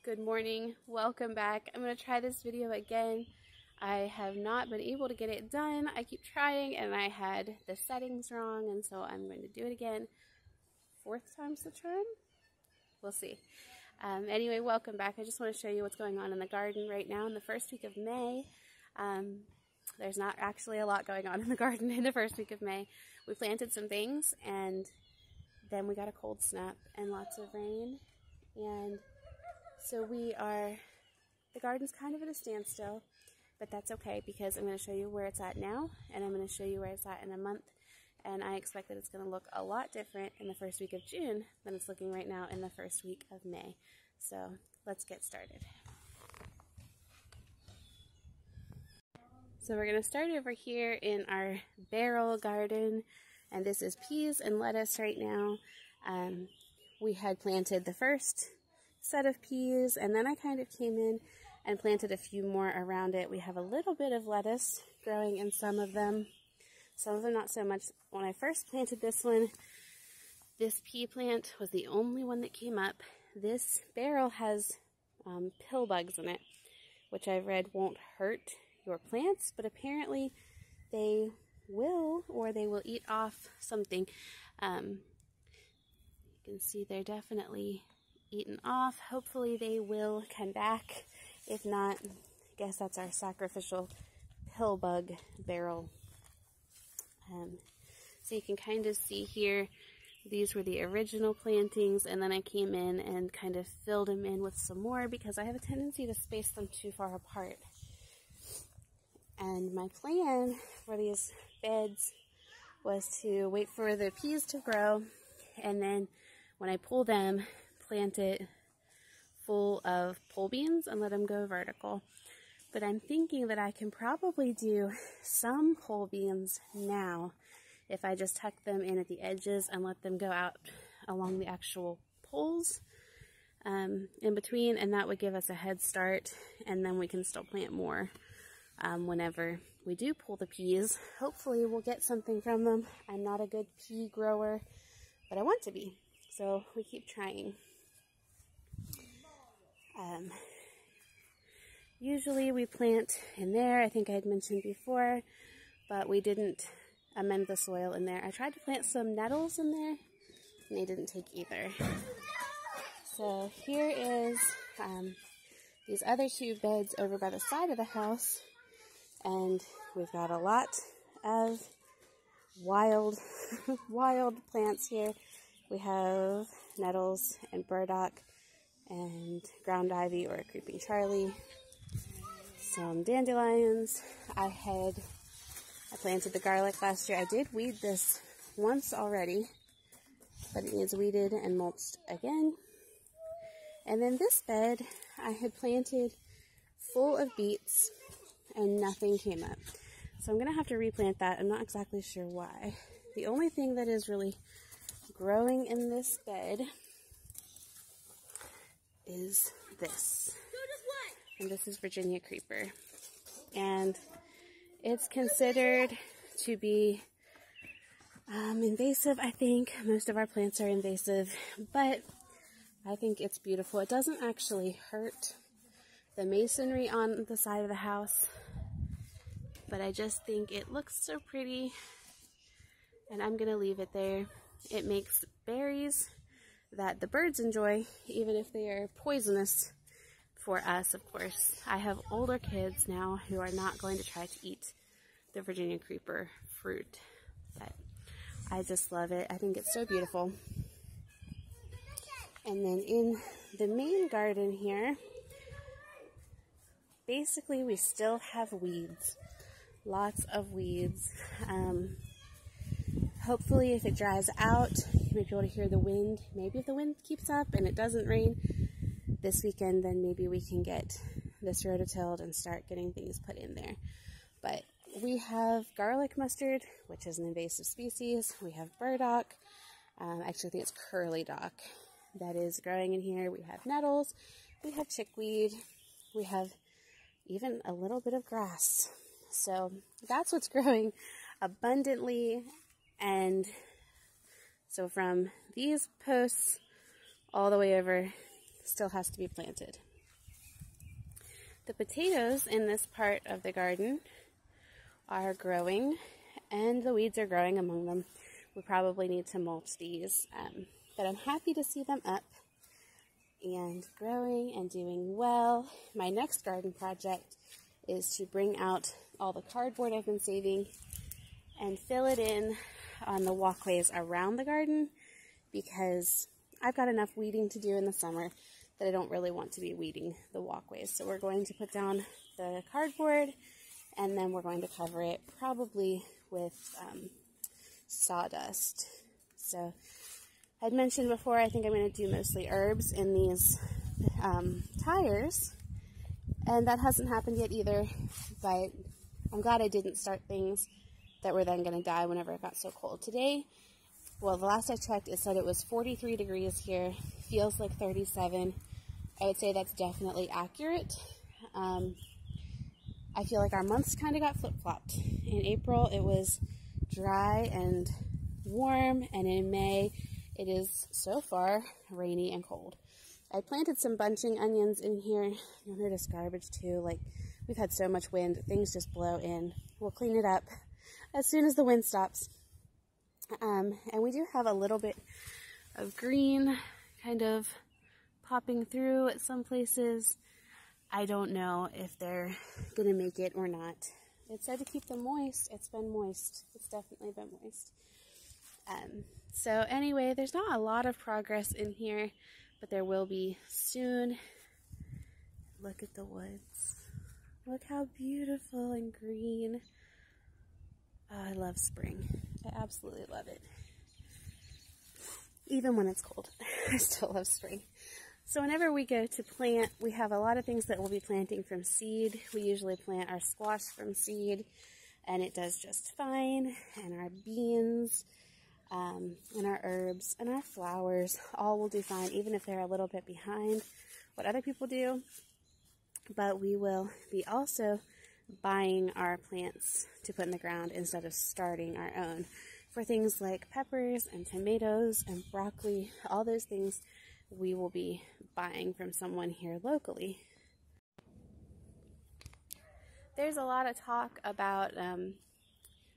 Good morning, welcome back. I'm going to try this video again. I have not been able to get it done. I keep trying and I had the settings wrong, and so I'm going to do it again. Fourth time's the charm? We'll see. Anyway, welcome back. I just want to show you what's going on in the garden right now in the first week of May. There's not actually a lot going on in the garden in the first week of May. We planted some things and then we got a cold snap and lots of rain, and so the garden's kind of at a standstill, but that's okay because I'm going to show you where it's at now, and I'm going to show you where it's at in a month, and I expect that it's going to look a lot different in the first week of June than it's looking right now in the first week of May. So let's get started. So we're going to start over here in our barrel garden, and this is peas and lettuce right now. We had planted the first set of peas, and then I kind of came in and planted a few more around it. We have a little bit of lettuce growing in some of them not so much. When I first planted this one, this pea plant was the only one that came up. This barrel has pill bugs in it, which I've read won't hurt your plants, but apparently they will, or they will eat off something. You can see they're definitely eaten off. Hopefully they will come back. If not, I guess that's our sacrificial pill bug barrel. So you can kind of see here, these were the original plantings, and then I came in and kind of filled them in with some more because I have a tendency to space them too far apart. And my plan for these beds was to wait for the peas to grow, and then when I pull them, plant it full of pole beans and let them go vertical. But I'm thinking that I can probably do some pole beans now if I just tuck them in at the edges and let them go out along the actual poles in between, and that would give us a head start, and then we can still plant more whenever we do pull the peas. Hopefully we'll get something from them. I'm not a good pea grower, but I want to be, so we keep trying. Usually we plant in there, I think I had mentioned before, but we didn't amend the soil in there. I tried to plant some nettles in there, and they didn't take either. So here is these other two beds over by the side of the house, and we've got a lot of wild plants here. We have nettles and burdock and ground ivy or creeping Charlie, some dandelions. I planted the garlic last year. I did weed this once already, but it needs weeded and mulched again. And then this bed I had planted full of beets and nothing came up. So I'm going to have to replant that. I'm not exactly sure why. The only thing that is really growing in this bed is this. And this is Virginia creeper. And it's considered to be invasive, I think. Most of our plants are invasive, but I think it's beautiful. It doesn't actually hurt the masonry on the side of the house, but I just think it looks so pretty, and I'm going to leave it there. It makes berries that the birds enjoy, even if they are poisonous for us, of course. I have older kids now who are not going to try to eat the Virginia creeper fruit, but I just love it. I think it's so beautiful. And then in the main garden here, basically we still have weeds. Lots of weeds. Hopefully if it dries out, you may be able to hear the wind. Maybe if the wind keeps up and it doesn't rain this weekend, then maybe we can get this rototilled and start getting things put in there. But we have garlic mustard, which is an invasive species. We have burdock. Actually, I think it's curly dock that is growing in here. We have nettles. We have chickweed. We have even a little bit of grass. So that's what's growing abundantly. And so from these posts all the way over, still has to be planted. The potatoes in this part of the garden are growing, and the weeds are growing among them. We probably need to mulch these, but I'm happy to see them up and growing and doing well. My next garden project is to bring out all the cardboard I've been saving and fill it in on the walkways around the garden, because I've got enough weeding to do in the summer that I don't really want to be weeding the walkways. So we're going to put down the cardboard, and then we're going to cover it probably with sawdust. So I'd mentioned before, I think I'm going to do mostly herbs in these tires, and that hasn't happened yet either, but I'm glad I didn't start things that were then going to die whenever it got so cold. Today, well, the last I checked, it said it was 43 degrees here, feels like 37. I would say that's definitely accurate. I feel like our months kind of got flip-flopped. In April, it was dry and warm, and in May, it is so far rainy and cold. I planted some bunching onions in here. You'll notice garbage too. Like, we've had so much wind, things just blow in. We'll clean it up as soon as the wind stops. And we do have a little bit of green kind of popping through at some places. I don't know if they're gonna make it or not. It said to keep them moist. It's been moist. It's definitely been moist. So anyway, there's not a lot of progress in here, but there will be soon. Look at the woods. Look how beautiful and green. Oh, I love spring. I absolutely love it. Even when it's cold, I still love spring. So whenever we go to plant, we have a lot of things that we'll be planting from seed. We usually plant our squash from seed, and it does just fine. And our beans, and our herbs, and our flowers, all will do fine, even if they're a little bit behind what other people do. But we will be also buying our plants to put in the ground instead of starting our own. For things like peppers and tomatoes and broccoli, all those things we will be buying from someone here locally. There's a lot of talk about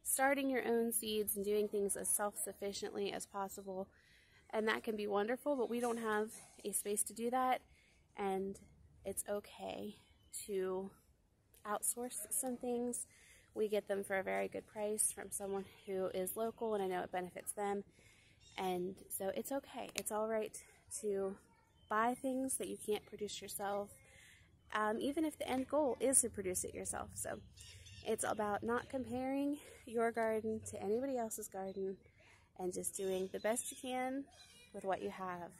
starting your own seeds and doing things as self-sufficiently as possible, and that can be wonderful, but we don't have a space to do that, and it's okay to outsource some things. We get them for a very good price from someone who is local, and I know it benefits them, and so it's okay. It's all right to buy things that you can't produce yourself, even if the end goal is to produce it yourself. So it's about not comparing your garden to anybody else's garden and just doing the best you can with what you have.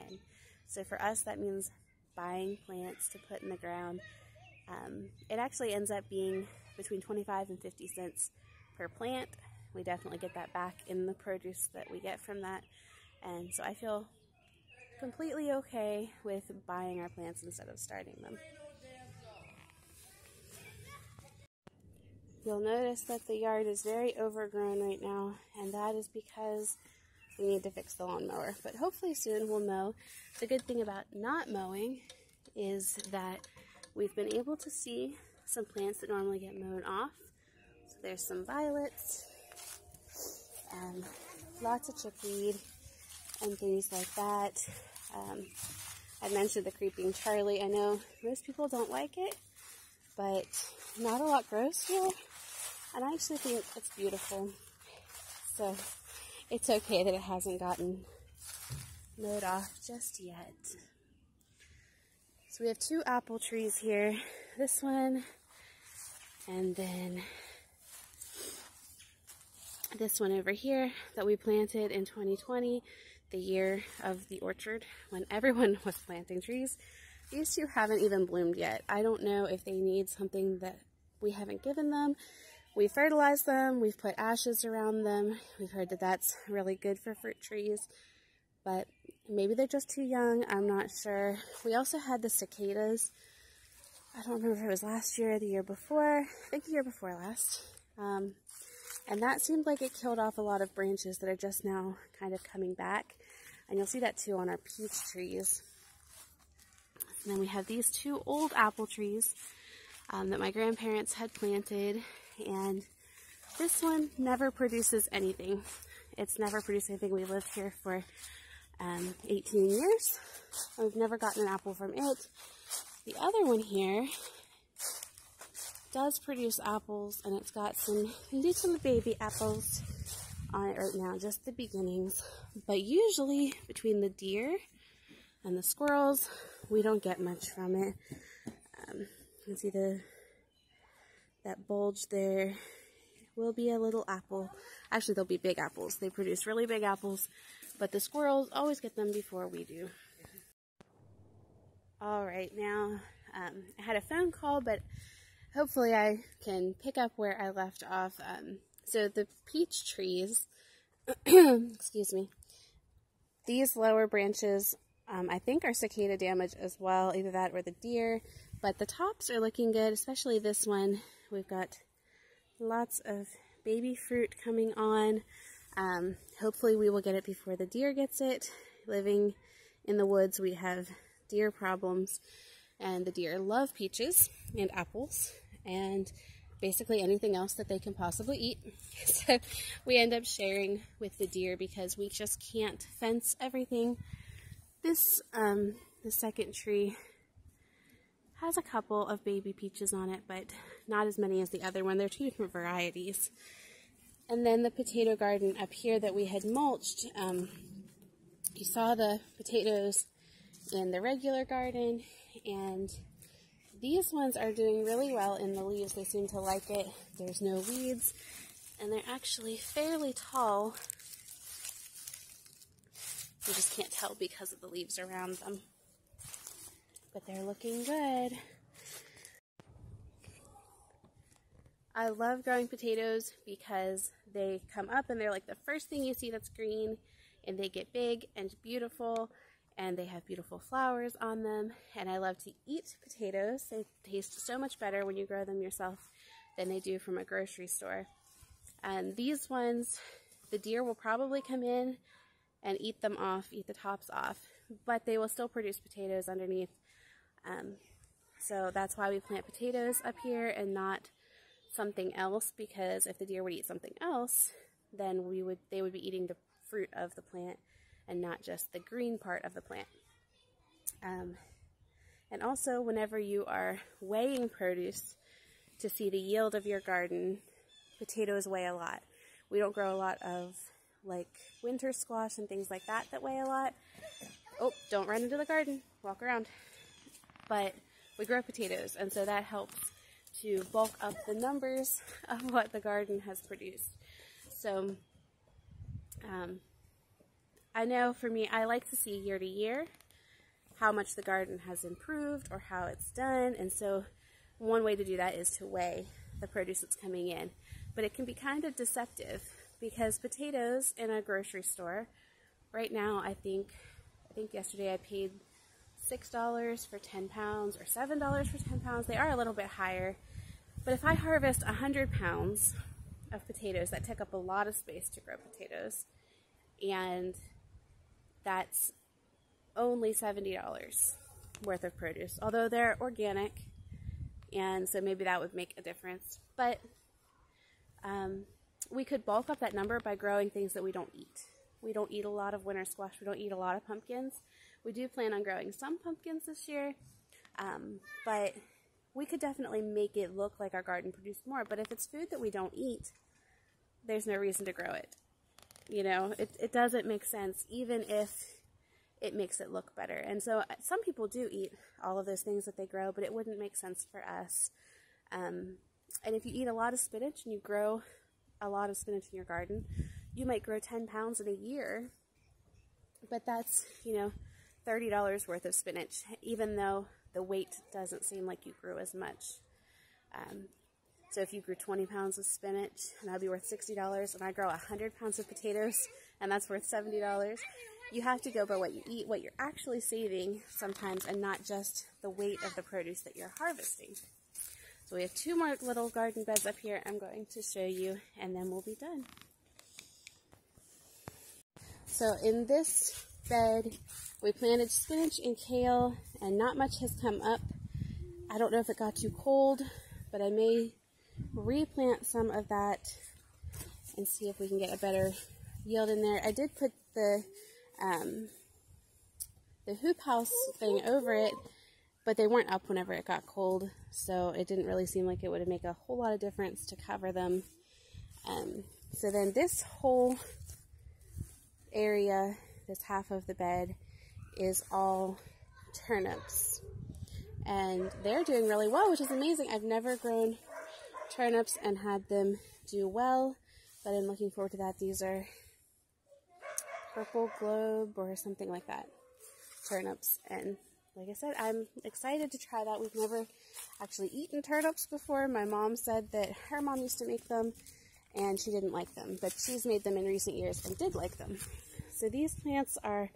And so for us, that means buying plants to put in the ground. It actually ends up being between 25 and 50 cents per plant. We definitely get that back in the produce that we get from that. And so I feel completely okay with buying our plants instead of starting them. You'll notice that the yard is very overgrown right now, and that is because we need to fix the lawnmower. But hopefully soon we'll mow. The good thing about not mowing is that we've been able to see some plants that normally get mown off. So there's some violets, and lots of chickweed and things like that. I mentioned the creeping Charlie. I know most people don't like it, but not a lot grows here, and I actually think it's beautiful. So it's okay that it hasn't gotten mowed off just yet. So we have two apple trees here. This one, and then this one over here that we planted in 2020, the year of the orchard, when everyone was planting trees. These two haven't even bloomed yet. I don't know if they need something that we haven't given them. We fertilized them, we've put ashes around them. We've heard that that's really good for fruit trees, but maybe they're just too young, I'm not sure. We also had the cicadas. I don't remember if it was last year or the year before. I think the year before last. And that seemed like it killed off a lot of branches that are just now kind of coming back. And you'll see that too on our peach trees. And then we have these two old apple trees that my grandparents had planted, and this one never produces anything. It's never produced anything. We lived here for 18 years. We've never gotten an apple from it. The other one here does produce apples, and it's got some little baby apples on it right now, just the beginnings. But usually between the deer and the squirrels, we don't get much from it. You can see that bulge there will be a little apple. Actually, they'll be big apples. They produce really big apples, but the squirrels always get them before we do. All right, now I had a phone call, but hopefully I can pick up where I left off. So the peach trees, excuse me, these lower branches I think are cicada damage as well, either that or the deer, but the tops are looking good, especially this one. We've got lots of baby fruit coming on. Hopefully we will get it before the deer gets it. Living in the woods, we have deer problems, and the deer love peaches and apples and basically anything else that they can possibly eat. So we end up sharing with the deer because we just can't fence everything. This the second tree has a couple of baby peaches on it, but not as many as the other one. They're two different varieties. And then the potato garden up here that we had mulched, you saw the potatoes in the regular garden, and these ones are doing really well in the leaves. They seem to like it. There's no weeds, and they're actually fairly tall. You just can't tell because of the leaves around them. But they're looking good. I love growing potatoes because they come up and they're like the first thing you see that's green, and they get big and beautiful, and they have beautiful flowers on them. And I love to eat potatoes. They taste so much better when you grow them yourself than they do from a grocery store. And these ones, the deer will probably come in and eat them off, eat the tops off, but they will still produce potatoes underneath. So that's why we plant potatoes up here and not something else, because if the deer would eat something else, then they would be eating the fruit of the plant and not just the green part of the plant. And also, whenever you are weighing produce to see the yield of your garden, potatoes weigh a lot. We don't grow a lot of like winter squash and things like that weigh a lot. Oh, don't run into the garden, walk around. But we grow potatoes, and so that helps to bulk up the numbers of what the garden has produced. So I know for me, I like to see year to year how much the garden has improved or how it's done. And so one way to do that is to weigh the produce that's coming in. But it can be kind of deceptive, because potatoes in a grocery store right now, I think yesterday I paid $6 for 10 pounds or $7 for 10 pounds. They are a little bit higher. But if I harvest 100 pounds of potatoes, that take up a lot of space to grow potatoes. And that's only $70 worth of produce, although they're organic, and so maybe that would make a difference. But we could bulk up that number by growing things that we don't eat. We don't eat a lot of winter squash. We don't eat a lot of pumpkins. We do plan on growing some pumpkins this year, but we could definitely make it look like our garden produced more. But if it's food that we don't eat, there's no reason to grow it. You know, it doesn't make sense, even if it makes it look better. And so some people do eat all of those things that they grow, but it wouldn't make sense for us. And if you eat a lot of spinach and you grow a lot of spinach in your garden, you might grow 10 pounds in a year, but that's, you know, $30 worth of spinach, even though the weight doesn't seem like you grew as much. So if you grew 20 pounds of spinach, and that'd be worth $60, and I grow 100 pounds of potatoes, and that's worth $70, you have to go by what you eat, what you're actually saving sometimes, and not just the weight of the produce that you're harvesting. So we have two more little garden beds up here I'm going to show you, and then we'll be done. So in this bed. We planted spinach and kale, and not much has come up. I don't know if it got too cold, but I may replant some of that and see if we can get a better yield in there. I did put the hoop house thing over it, but they weren't up whenever it got cold, so it didn't really seem like it would make a whole lot of difference to cover them. So then this whole area, this half of the bed, is all turnips. And they're doing really well, which is amazing. I've never grown turnips and had them do well, but I'm looking forward to that. These are purple globe or something like that turnips, and like I said, I'm excited to try that. We've never actually eaten turnips before. My mom said that her mom used to make them and she didn't like them, but she's made them in recent years and did like them. So these plants are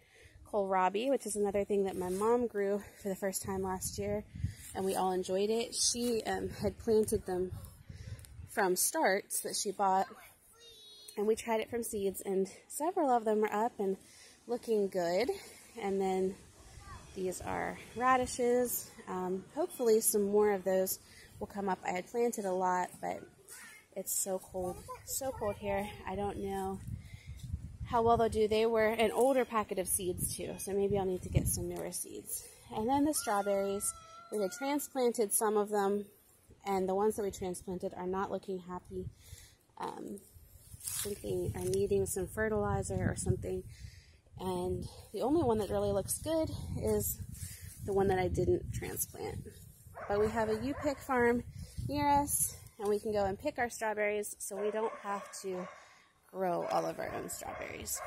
kohlrabi, which is another thing that my mom grew for the first time last year, and we all enjoyed it. She had planted them from starts that she bought, and we tried it from seeds, and several of them are up and looking good. And then these are radishes. Hopefully some more of those will come up. I had planted a lot, but it's so cold here. I don't know how well they'll do. They were an older packet of seeds too, so maybe I'll need to get some newer seeds. And then the strawberries, we had transplanted some of them, and the ones that we transplanted are not looking happy. I think they are needing some fertilizer or something. And the only one that really looks good is the one that I didn't transplant. But we have a U-Pick farm near us, and we can go and pick our strawberries, so we don't have to grow all of our own strawberries.